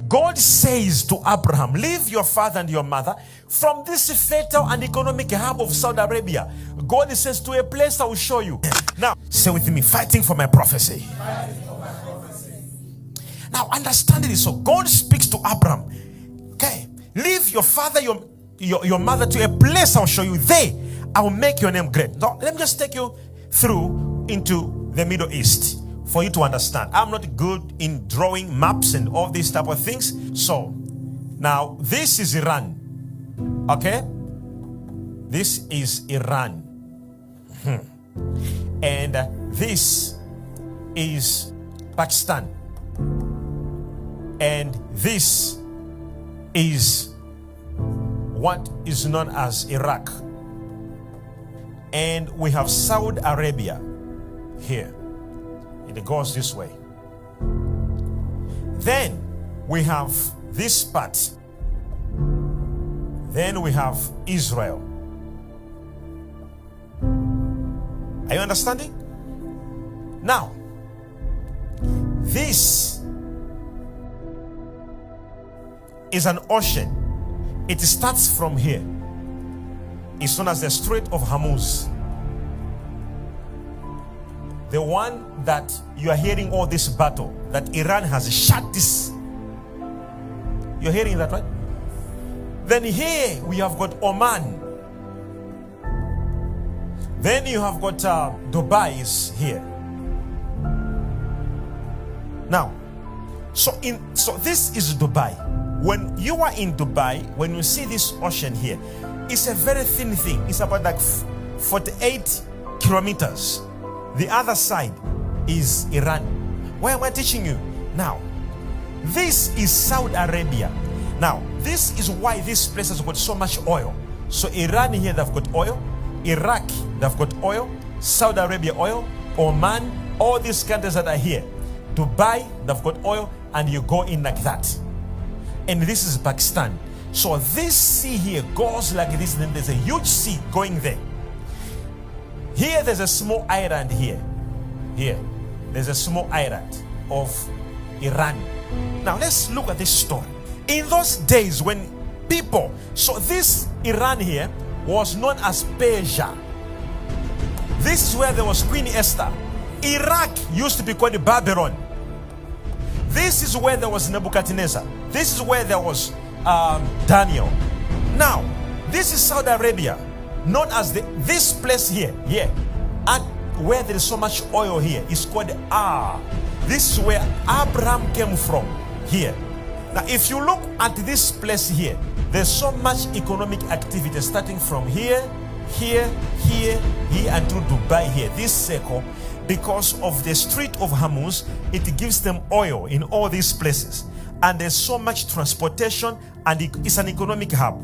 God says to Abraham, leave your father and your mother from this fertile and economic hub of Saudi Arabia. God says, to a place I will show you. Now, say with me, fighting for my prophecy. Now, understand this. So God speaks to Abraham. Okay, leave your father, your mother to a place I'll show you. There, I will make your name great. Now, let me just take you through into the Middle East for you to understand. I'm not good in drawing maps and all these type of things. So, now, this is Iran. Okay? This is Iran. And this is Pakistan. And this is what is known as Iraq. And we have Saudi Arabia here. It goes this way. Then we have this part. Then we have Israel. Are you understanding? Now, this is an ocean. It starts from here. It's known as the Strait of Hormuz. The one that you are hearing all this battle, that Iran has shut this. You're hearing that, right? Then here we have got Oman. Then you have got Dubai is here. Now, so this is Dubai. When you are in Dubai, when you see this ocean here, it's a very thin thing. It's about like 48 kilometers. The other side is Iran. Why am I teaching you? Now, this is Saudi Arabia. Now, this is why this place has got so much oil. So Iran here, they've got oil. Iraq, they've got oil. Saudi Arabia, oil. Oman, all these countries that are here. Dubai, they've got oil. And you go in like that. And this is Pakistan. So this sea here goes like this, and then there's a huge sea going there. Here there's a small island here. Here, there's a small island of Iran. Now let's look at this story. In those days when people, so this Iran here was known as Persia. This is where there was Queen Esther. Iraq used to be called Babylon. This is where there was Nebuchadnezzar. This is where there was Daniel. Now, this is Saudi Arabia, known as this place here, and where there is so much oil here. It's called This is where Abraham came from, here. Now, if you look at this place here, there's so much economic activity starting from here, here, here, here, and to Dubai here. This circle, because of the Strait of Hormuz, it gives them oil in all these places. And there's so much transportation, and it's an economic hub.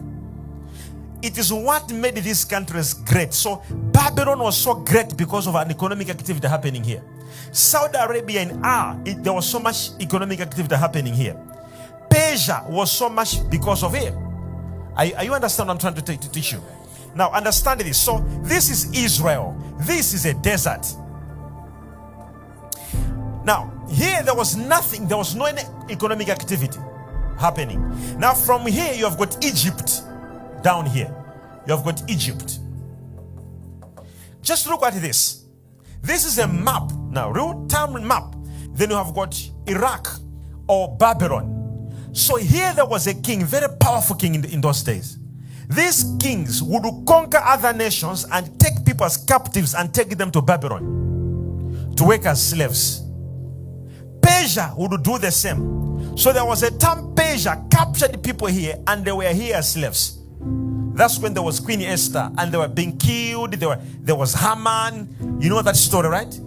It is what made these countries great. So Babylon was so great because of an economic activity happening here. Saudi Arabia and there was so much economic activity happening here. Persia was so much because of it. Are you understand what I'm trying to teach you? Now understand this. So this is Israel. This is a desert. Now, here there was nothing, there was no economic activity happening. Now, from here, you have got Egypt down here. You have got Egypt. Just look at this. This is a map. Now, real-time map. Then you have got Iraq or Babylon. So here there was a king, very powerful king in those days. These kings would conquer other nations and take people as captives and take them to Babylon to work as slaves. Persia would do the same. So there was a time Persia captured people here and they were here as slaves. That's when there was Queen Esther and they were being killed. There was Haman. You know that story, right? Yes.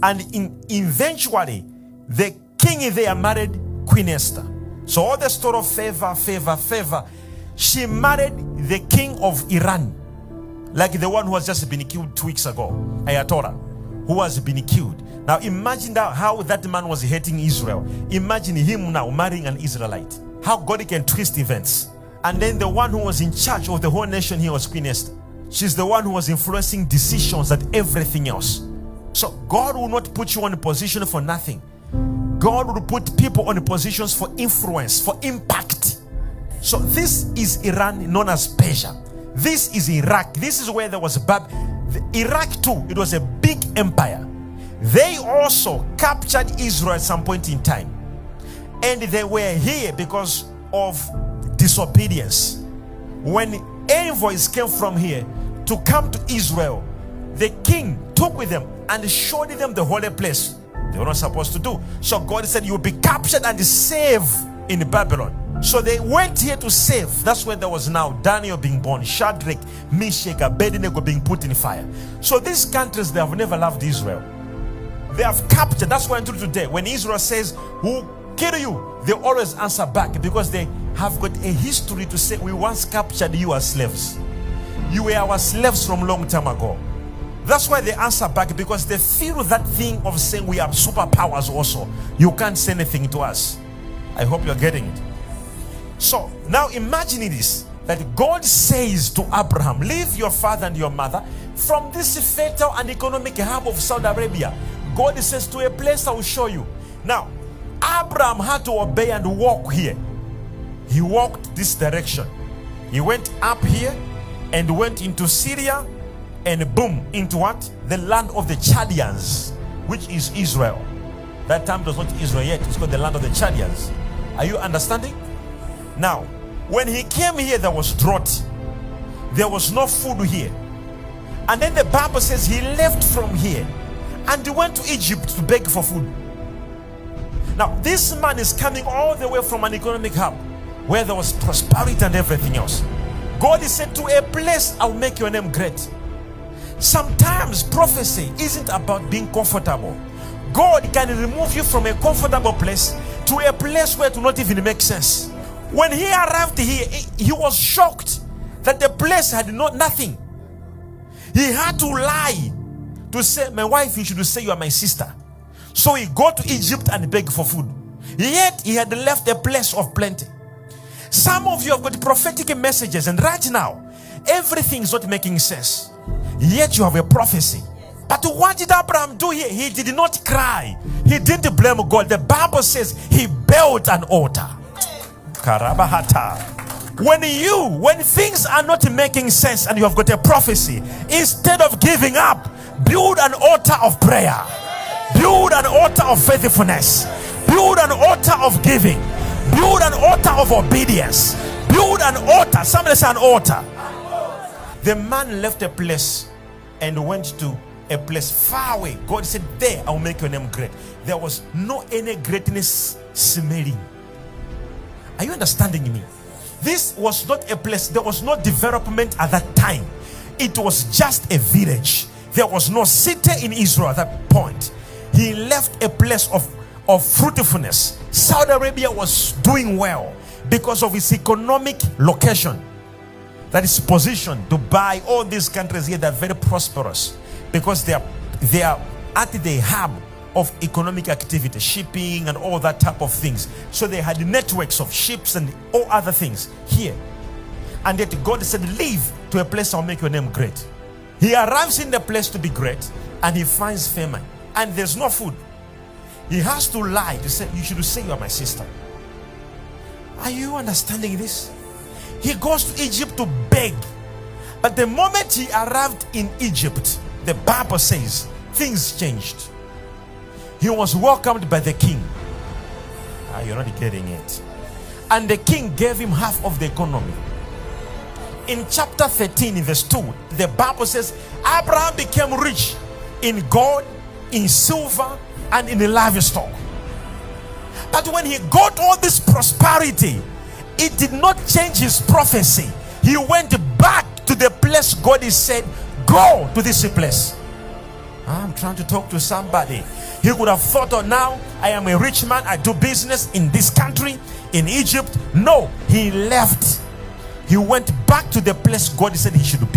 And eventually the king there married Queen Esther. So all the story of favor. She married the king of Iran, like the one who has just been killed 2 weeks ago, Ayatollah, who has been killed. Now imagine how that man was hating Israel. Imagine him now marrying an Israelite. How God can twist events. And then the one who was in charge of the whole nation here was Queen Esther. She's the one who was influencing decisions and everything else. So God will not put you in a position for nothing. God will put people on positions for influence, for impact. So this is Iran, known as Persia. This is Iraq. This is where there was Iraq too. It was a big empire. They also captured Israel at some point in time. And they were here because of disobedience. When envoys came from here to come to Israel, the king took with them and showed them the holy place they were not supposed to do. So God said, you will be captured and saved in Babylon. So they went here to save. That's when there was now Daniel being born, Shadrach, Meshach, Abednego being put in fire. So these countries, they have never loved Israel. They have captured. That's why until today, when Israel says, who kill you, they always answer back, because they have got a history to say, we once captured you as slaves. You were our slaves from a long time ago. That's why they answer back, because they feel that thing of saying we have superpowers also. You can't say anything to us. I hope you're getting it. So now imagine this, that God says to Abraham, leave your father and your mother from this fertile and economic hub of Saudi Arabia. God says, to a place I will show you. Now, Abraham had to obey and walk here. He walked this direction. He went up here and went into Syria, and boom, into what? The land of the Chaldeans, which is Israel. That time was not Israel yet. It's called the land of the Chaldeans. Are you understanding? Now, when he came here, there was drought. There was no food here. And then the Bible says he left from here and he went to Egypt to beg for food. Now, this man is coming all the way from an economic hub where there was prosperity and everything else. God is said, to a place I'll make your name great. Sometimes prophecy isn't about being comfortable. God can remove you from a comfortable place to a place where it will not even make sense. When he arrived here, he was shocked that the place had nothing. He had to lie to say, my wife, you should say you are my sister. So he go to Egypt and beg for food. Yet he had left a place of plenty. Some of you have got prophetic messages, and right now everything is not making sense. Yet you have a prophecy. But what did Abraham do here? He did not cry. He didn't blame God. The Bible says he built an altar. Karabahata. When things are not making sense and you have got a prophecy, instead of giving up, build an altar of prayer. Build an altar of faithfulness. Build an altar of giving. Build an altar of obedience. Build an altar. Somebody say an altar. The man left a place and went to a place far away. God said, there I'll make your name great. There was no any greatness smelling. Are you understanding me? This was not a place. There was no development at that time. It was just a village. There was no city in Israel at that point. He left a place of fruitfulness. Saudi Arabia was doing well because of its economic location. That is position. Dubai, all these countries here, they're very prosperous because they are at the hub of economic activity, shipping and all that type of things. So they had networks of ships and all other things here. And yet God said, leave to a place I'll make your name great. He arrives in the place to be great and he finds famine and there's no food. He has to lie to say, you should say you are my sister. Are you understanding this? He goes to Egypt to beg. But the moment he arrived in Egypt, the Bible says things changed. He was welcomed by the king. You're not getting it. And the king gave him half of the economy. In chapter 13, in verse 2, the Bible says Abraham became rich in gold, in silver, and in the livestock. But when he got all this prosperity, it did not change his prophecy. He went back to the place God has said, go to this place. I'm trying to talk to somebody. He could have thought, oh, now I am a rich man, I do business in this country, in Egypt. No, he left. He went back to the place God said he should